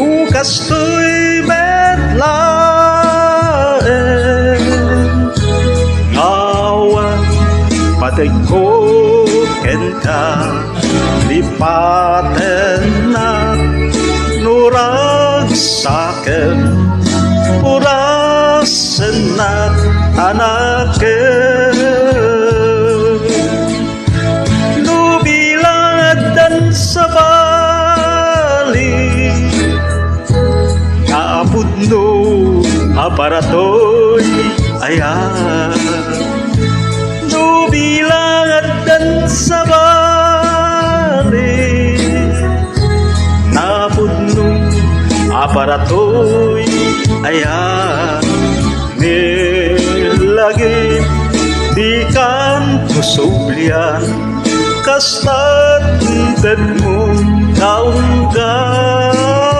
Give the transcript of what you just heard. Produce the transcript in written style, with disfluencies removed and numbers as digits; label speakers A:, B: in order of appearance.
A: Lukas to'y metlaen, ngawa patay ko ken ka, lipaten na nurag saken, urasen na anaken. Nubiladan sa bali, kaapod no aparatoy ayan. Nubiladan sa bali, kaapod no aparatoy ayan. Nilagi di kan kusublian, kastat mo kaunggan.